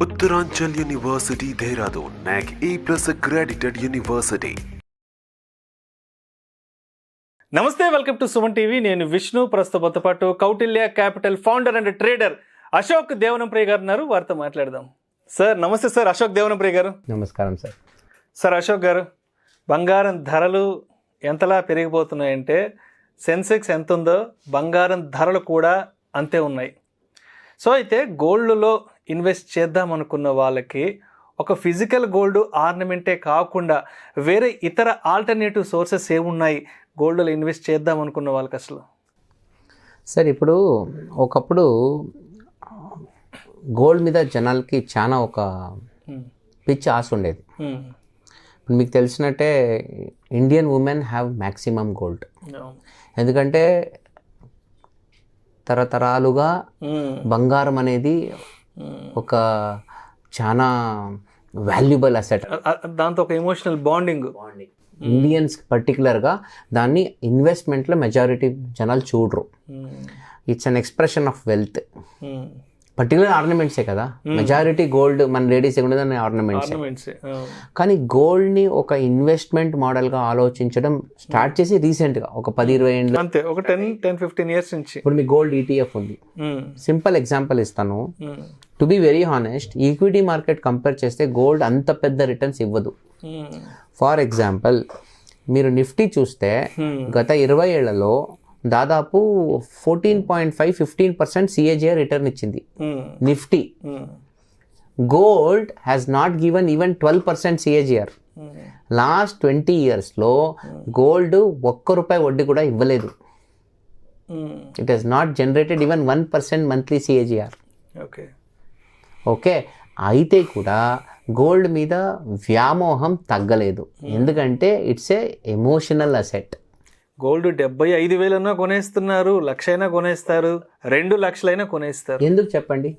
Uttaranchal University Dehradun NAC A+ accredited university. నమస్తే, welcome to Suman TV. నేను విష్ణు. ప్రస్తుతంతో పాటు Kautilya Capital founder and trader Ashok Devanampriya garu ఉన్నారు. వారితో మాట్లాడదాం. సార్ నమస్తే. సార్ అశోక్ దేవనంప్రియ గారు. నమస్కారం సార్. సార్ అశోక్ గారు, బంగారం ధరలు ఎంతలా పెరిగిపోతున్నాయంటే సెన్సెక్స్ ఎంత ఉందో బంగారం ధరలు కూడా అంతే ఉన్నాయి. సో అయితే గోల్డ్లో ఇన్వెస్ట్ చేద్దాం అనుకున్న వాళ్ళకి ఒక ఫిజికల్ గోల్డ్ ఆర్నమెంటే కాకుండా వేరే ఇతర ఆల్టర్నేటివ్ సోర్సెస్ ఏమున్నాయి గోల్డ్లో ఇన్వెస్ట్ చేద్దాం అనుకున్న వాళ్ళకి అసలు? సార్ ఇప్పుడు ఒకప్పుడు గోల్డ్ మీద జనాలకి చాలా ఒక పిచ్చి ఆశ ఉండేది. ఇప్పుడు మీకు తెలిసినట్టే Indian women have maximum gold. ఎందుకంటే తరతరాలుగా బంగారం అనేది ఒక చాలా వాల్యుబుల్ అసెట్. దాంతో ఒక ఎమోషనల్ బాండింగ్. ఇండియన్స్ పర్టికులర్గా దాన్ని ఇన్వెస్ట్మెంట్లో మెజారిటీ జనాలు చూడరు. It's an expression of wealth. Particular ఆర్నమెంట్సే కదా, మెజారిటీ గోల్డ్ మన లేడీస్ ఉండదని ఆర్నమెంట్స్. కానీ గోల్డ్ని ఒక ఇన్వెస్ట్మెంట్ మోడల్గా ఆలోచించడం స్టార్ట్ చేసి రీసెంట్గా ఒక 10-20 ఏళ్ళు, అంతే ఒక 10-15 ఇయర్స్ నుంచి. ఇప్పుడు మీ గోల్డ్ ETF ఉంది. సింపుల్ ఎగ్జాంపుల్ ఇస్తాను. To be very honest, equity market compare చేస్తే గోల్డ్ అంత పెద్ద రిటర్న్స్ ఇవ్వదు. ఫర్ ఎగ్జాంపుల్ మీరు నిఫ్టీ చూస్తే గత 20 ఏళ్లలో దాదాపు 14.5-15% CAGR రిటర్న్ ఇచ్చింది Nifty. Gold has not given even 12% CAGR. Last 20 ఇయర్స్లో గోల్డ్ ₹1 వడ్డీ కూడా ఇవ్వలేదు. It has not generated even 1% monthly CAGR. Okay, అయితే కూడా గోల్డ్ మీద వ్యామోహం తగ్గలేదు. ఎందుకంటే it's a emotional asset. Gold 75,000 కొనేస్తున్నారు, 1,00,000 కొనేస్తారు, 2 లక్షలైనా కొనేస్తారు. ఎందుకు చెప్పండి?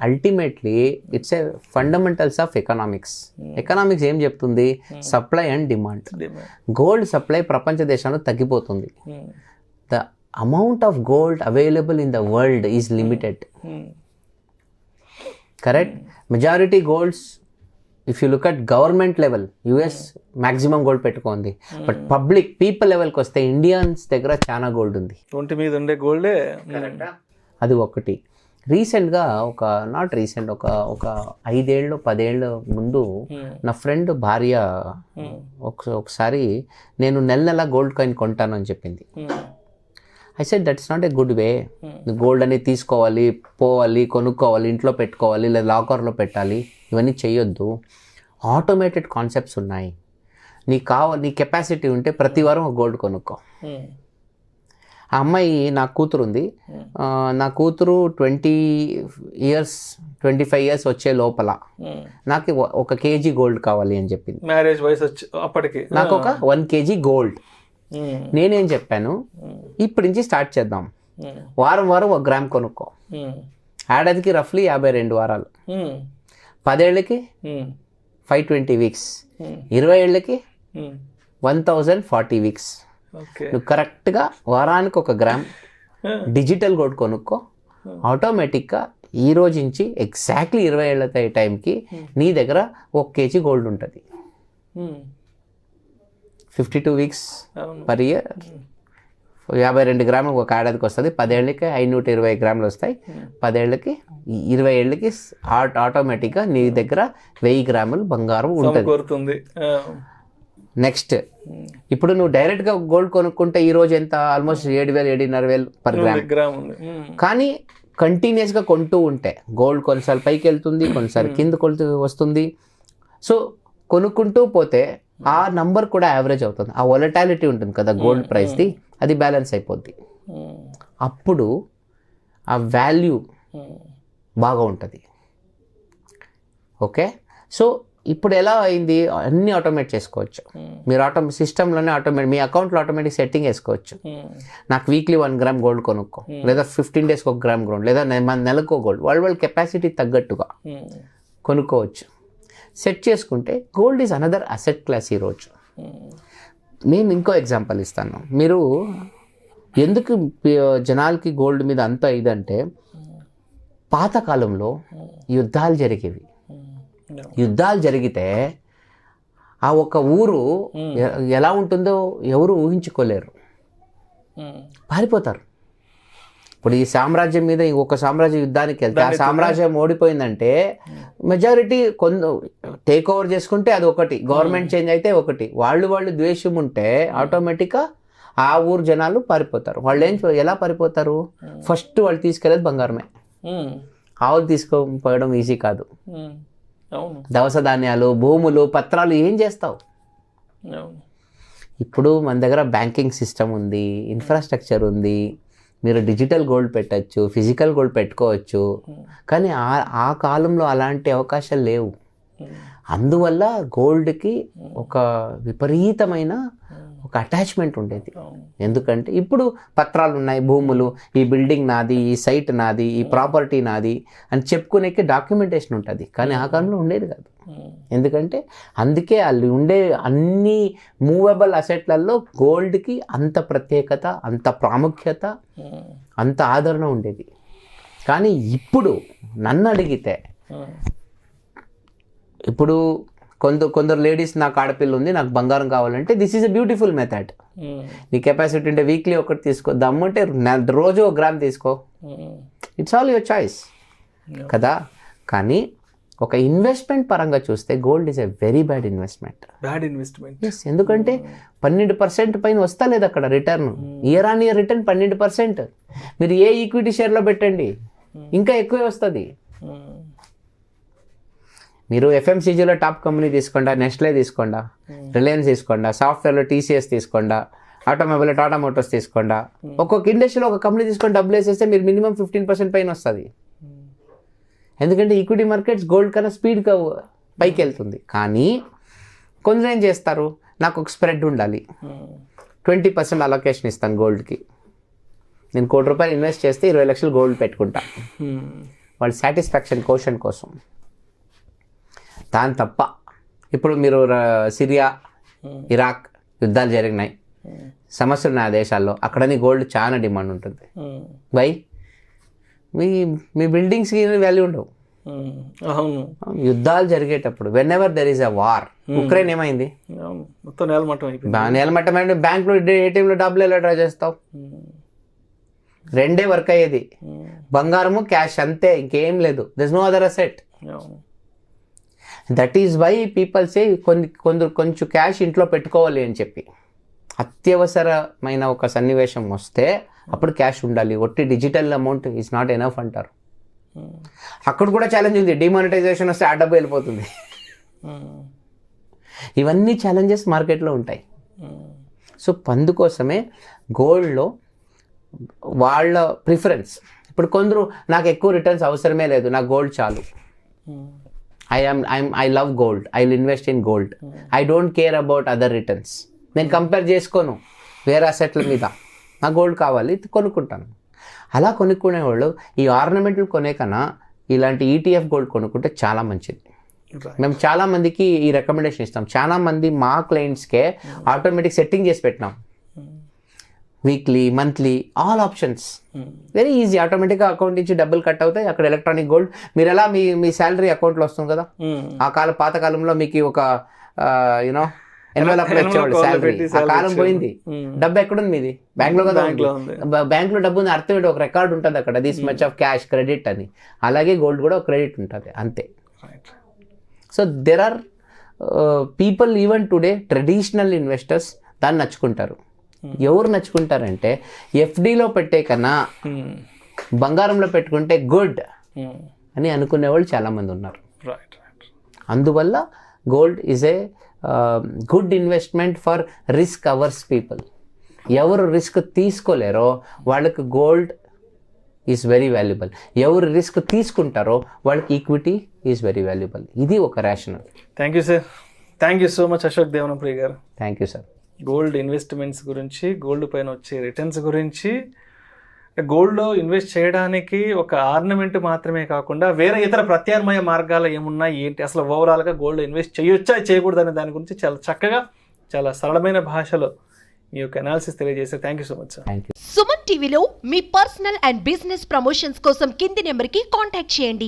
Ultimately it's a fundamentals of economics. Economics ఏం చెప్తుంది? Supply and demand. Gold supply ప్రపంచ దేశాల్లో తగ్గిపోతుంది. The amount of gold available in the world is limited. Correct. Majority golds, if you look at government level, US maximum gold పెట్టుకుంది. But public people లెవెల్కి వస్తే Indians దగ్గర చాలా gold ఉంది. ఒంటి మీద ఉండే గోల్డే. అది ఒకటి. రీసెంట్గా ఒక 5 ఏళ్ళు 10 ఏళ్ళ ముందు నా ఫ్రెండ్ భార్య ఒకసారి నేను నెల గోల్డ్ కాయిన్ కొంటాను అని చెప్పింది. I said that's not a good way. Gold అనేది తీసుకోవాలి, పోవాలి, కొనుక్కోవాలి, ఇంట్లో పెట్టుకోవాలి, లేదా లాకర్లో పెట్టాలి, ఇవన్నీ చేయొద్దు. ఆటోమేటెడ్ కాన్సెప్ట్స్ ఉన్నాయి. నీ కెపాసిటీ ఉంటే ప్రతి వారం ఒక గోల్డ్ కొనుక్కో. ఆ అమ్మాయి, నా కూతురు ఉంది, నా కూతురు 25 ఇయర్స్ వచ్చే లోపల నాకు 1 kg గోల్డ్ కావాలి అని చెప్పింది. మ్యారేజ్ వయసు వచ్చి అప్పటికి నాకు ఒక 1 kg గోల్డ్. నేనేం చెప్పాను, ఇప్పటి నుంచి స్టార్ట్ చేద్దాం. వారం 1 గ్రామ్ కొనుక్కో. ఏడాదికి రఫ్లీ 52 వారాలు, 10 ఏళ్ళకి 520 వీక్స్, 20 ఏళ్ళకి 1040 వీక్స్. నువ్వు కరెక్ట్గా వారానికి 1 గ్రామ్ డిజిటల్ గోల్డ్ కొనుక్కో. ఆటోమేటిక్గా ఈ రోజు నుంచి ఎగ్జాక్ట్లీ 20 ఏళ్ళ టైంకి నీ దగ్గర 1 kg గోల్డ్ ఉంటుంది. 52 వీక్స్ పర్ ఇయర్, 52 గ్రాములు ఒక ఏడాదికి వస్తుంది. 10 ఏళ్ళకి 520 గ్రాములు వస్తాయి. 10 ఏళ్ళకి 20 ఏళ్ళకి ఆటోమేటిక్గా నీ దగ్గర 1000 గ్రాములు బంగారం ఉంటుంది. నెక్స్ట్, ఇప్పుడు నువ్వు డైరెక్ట్గా గోల్డ్ కొనుక్కుంటే ఈరోజు ఎంత? Almost 7,000-7,500 per gram. కానీ కంటిన్యూస్గా కొంటూ ఉంటే గోల్డ్ కొన్నిసార్లు పైకి వెళ్తుంది, కొన్నిసార్లు కింద వస్తుంది. సో కొనుక్కుంటూ పోతే ఆ నంబర్ కూడా యావరేజ్ అవుతుంది. ఆ వొలటాలిటీ ఉంటుంది కదా గోల్డ్ ప్రైస్ది, అది బ్యాలెన్స్ అయిపోద్ది. అప్పుడు ఆ వాల్యూ బాగా ఉంటుంది. ఓకే, సో ఇప్పుడు ఎలా అయింది? అన్నీ ఆటోమేట్ చేసుకోవచ్చు. మీరు సిస్టంలోనే మీ అకౌంట్లో ఆటోమేటిక్ సెట్టింగ్ వేసుకోవచ్చు. నాకు వీక్లీ 1 గ్రామ్ గోల్డ్ కొనుక్కో, లేదా 15 డేస్కి 1 గ్రామ్ గోల్డ్, లేదా నెలకు గోల్డ్. వాళ్ళ కెపాసిటీ తగ్గట్టుగా కొనుక్కోవచ్చు. సెట్ చేసుకుంటే gold is another asset class. ఈరోజు నేను ఇంకో ఎగ్జాంపుల్ ఇస్తాను. మీరు ఎందుకు జనాలకి గోల్డ్ మీద అంత ఇదంటే పాతకాలంలో యుద్ధాలు జరిగేవి. యుద్ధాలు జరిగితే ఆ ఒక ఊరు ఎలా ఉంటుందో ఎవరు ఊహించుకోలేరు, పారిపోతారు. ఇప్పుడు ఈ సామ్రాజ్యం మీద ఇంకొక సామ్రాజ్య యుద్ధానికి వెళ్తే ఆ సామ్రాజ్యం ఓడిపోయిందంటే మెజారిటీ టేక్ ఓవర్ చేసుకుంటే అది ఒకటి, గవర్నమెంట్ చేంజ్ అయితే ఒకటి, వాళ్ళు ద్వేషం ఉంటే ఆటోమేటిక్గా ఆ ఊరు జనాలు పారిపోతారు. వాళ్ళు ఎలా పారిపోతారు? ఫస్ట్ వాళ్ళు తీసుకెళ్ళేది బంగారమే. ఆవులు తీసుకుపోవడం ఈజీ కాదు. దవస ధాన్యాలు, భూములు, పత్రాలు ఏం చేస్తావు? ఇప్పుడు మన దగ్గర బ్యాంకింగ్ సిస్టమ్ ఉంది, ఇన్ఫ్రాస్ట్రక్చర్ ఉంది, మీరు డిజిటల్ గోల్డ్ పెట్టచ్చు, ఫిజికల్ గోల్డ్ పెట్టుకోవచ్చు. కానీ ఆ కాలంలో అలాంటి అవకాశాలు లేవు. అందువల్ల గోల్డ్కి ఒక విపరీతమైన ఒక అటాచ్మెంట్ ఉండేది. ఎందుకంటే ఇప్పుడు పత్రాలు ఉన్నాయి, భూములు, ఈ బిల్డింగ్ నాది, ఈ సైట్ నాది, ఈ ప్రాపర్టీ నాది అని చెప్పుకునేకి డాక్యుమెంటేషన్ ఉంటుంది. కానీ ఆ కాలంలో ఉండేది కాదు. ఎందుకంటే అందుకే వాళ్ళు ఉండే అన్ని మూవబుల్ అసెట్లలో గోల్డ్కి అంత ప్రత్యేకత, అంత ప్రాముఖ్యత, అంత ఆదరణ ఉండేది. కానీ ఇప్పుడు నన్ను అడిగితే, ఇప్పుడు కొందరు లేడీస్, నాకు ఆడపిల్ల ఉంది, నాకు బంగారం కావాలంటే this is a beautiful method. నీ కెపాసిటీ ఉంటే వీక్లీ ఒకటి తీసుకో, దమ్ముంటే రోజు 1 గ్రామ్ తీసుకో, ఇట్స్ ఆల్ యువర్ చాయిస్ కదా. కానీ ఒక ఇన్వెస్ట్మెంట్ పరంగా చూస్తే gold is a very bad investment. Yes, ఎందుకంటే 12% పైన వస్తా లేదు అక్కడ return. Year on year return 12%. మీరు ఏ ఈక్విటీ షేర్లో పెట్టండి ఇంకా ఎక్కువే వస్తుంది. మీరు ఎఫ్ఎంసీజీలో టాప్ కంపెనీ తీసుకోండా, నెస్ట్లే తీసుకోండా, రిలయన్స్ తీసుకోండా, సాఫ్ట్వేర్లో టీసీఎస్ తీసుకోండా, ఆటోమొబైల్లో టాటా మోటార్స్ తీసుకోండా, ఒక్కొక్క ఇండస్ట్రీలో ఒక కంపెనీ తీసుకొని డబ్బులు వేసేస్తే మీరు మినిమం 15% పైన వస్తుంది. ఎందుకంటే ఈక్విటీ మార్కెట్స్ గోల్డ్ కన్నా స్పీడ్గా పైకి వెళ్తుంది. కానీ కొందరు ఏం చేస్తారు, నాకు ఒక స్ప్రెడ్ ఉండాలి, 20% అలొకేషన్ ఇస్తాను గోల్డ్కి, నేను ₹1,00,000 ఇన్వెస్ట్ చేస్తే 20 లక్షలు గోల్డ్ పెట్టుకుంటా, వాళ్ళ సాటిస్ఫాక్షన్ క్వశ్చన్ కోసం. దాని తప్ప ఇప్పుడు మీరు సిరియా, ఇరాక్ యుద్ధాలు జరిగినాయి, సమస్యలు ఉన్నాయి ఆ దేశాల్లో, అక్కడని గోల్డ్ చాలా డిమాండ్ ఉంటుంది. బై మీ బిల్డింగ్స్కి వాల్యూ ఉండవు. యుద్ధాలు జరిగేటప్పుడు when ever there is a war, Ukraine ఏమైంది, నేలమట్టం అంటే బ్యాంకులో ఏటీఎంలో డబ్బులు ఎలా డ్రా చేస్తావు? 2 వర్క్ అయ్యేది, బంగారము క్యాష్ అంతే, ఇంకేం లేదు. There is no other asset. That is why people say కొంచెం క్యాష్ ఇంట్లో పెట్టుకోవాలి అని చెప్పి. అత్యవసరమైన ఒక సన్నివేశం వస్తే అప్పుడు క్యాష్ ఉండాలి, ఒట్టి digital amount is not enough అంటారు. అక్కడ కూడా ఛాలెంజ్ ఉంది, డిమానిటైజేషన్ వస్తే ఆ డబ్బు వెళ్ళిపోతుంది. ఇవన్నీ ఛాలెంజెస్ మార్కెట్లో ఉంటాయి. సో అందుకోసమే గోల్డ్లో వాళ్ళ ప్రిఫరెన్స్. ఇప్పుడు కొందరు నాకు ఎక్కువ రిటర్న్స్ అవసరమే లేదు, నాకు గోల్డ్ చాలు, I love gold, I will invest in gold, I don't care about other returns. నేను కంపేర్ చేసుకోను వేరే అసెట్ల మీద, నా గోల్డ్ కావాలి కొనుక్కుంటాను. అలా కొనుక్కునేవాళ్ళు ఈ ఆర్నమెంట్లు కొనే కన్నా ఇలాంటి ఈటీఎఫ్ గోల్డ్ కొనుక్కుంటే చాలా మంచిది. మేము చాలామందికి ఈ రికమెండేషన్ ఇస్తాం. చాలామంది మా క్లయింట్స్కే ఆటోమేటిక్ సెట్టింగ్ చేసి పెట్టినాం, weekly, monthly, all options very easy. ఆటోమేటిక్గా అకౌంట్ నుంచి డబ్బులు కట్ అవుతాయి. అక్కడ ఎలక్ట్రానిక్ గోల్డ్ మీరు ఎలా మీ శాలరీ అకౌంట్లో వస్తుంది కదా, పాత కాలంలో మీకు ఒక యూనో ఎన్వెలప్లో ఇచ్చేవాళ్ళు శాలరీ, ఆ కాలం పోయింది. డబ్బు ఎక్కడుంది మీది? బ్యాంక్లో కదా. బ్యాంక్లో డబ్బు ఉంది, అర్థం ఏంటి, ఒక రికార్డ్ ఉంటుంది అక్కడ, this much of cash credit అని. అలాగే గోల్డ్ కూడా ఒక క్రెడిట్ ఉంటుంది అంతే. So there are people even today, traditional investors దాన్ని నచ్చుకుంటారు. ఎవరు నచ్చుకుంటారంటే ఎఫ్డీలో పెట్టే కన్నా బంగారంలో పెట్టుకుంటే గుడ్ అని అనుకునే వాళ్ళు చాలామంది ఉన్నారు. అందువల్ల gold is a good investment for risk averse people. ఎవరు రిస్క్ తీసుకోలేరో వాళ్ళకి గోల్డ్ ఈజ్ వెరీ వాల్యుబుల్. ఎవరు రిస్క్ తీసుకుంటారో వాళ్ళకి ఈక్విటీ ఈజ్ వెరీ వాల్యుబుల్. ఇది ఒక rational. Thank you sir, thank you so much Ashok Devanapriya garu. Thank you sir. Gold investments గురించి, gold పైన వచ్చే రిటర్న్స్ గురించి, గోల్డ్లో ఇన్వెస్ట్ చేయడానికి ఒక ఆర్నమెంట్ మాత్రమే కాకుండా వేరే ఇతర ప్రత్యామ్నాయ మార్గాలు ఏమున్నాయి, ఏంటి, అసలు ఓవరాల్గా గోల్డ్ ఇన్వెస్ట్ చేయొచ్చా చేయకూడదు అనే దాని గురించి చాలా చక్కగా, చాలా సరళమైన భాషలో మీ యొక్క అనాలిసిస్ తెలియజేశారు. Thank you so much sir. Thank you. Suman టీవీలో మీ పర్సనల్ అండ్ బిజినెస్ ప్రమోషన్స్ కోసం కింది నెంబర్కి కాంటాక్ట్ చేయండి.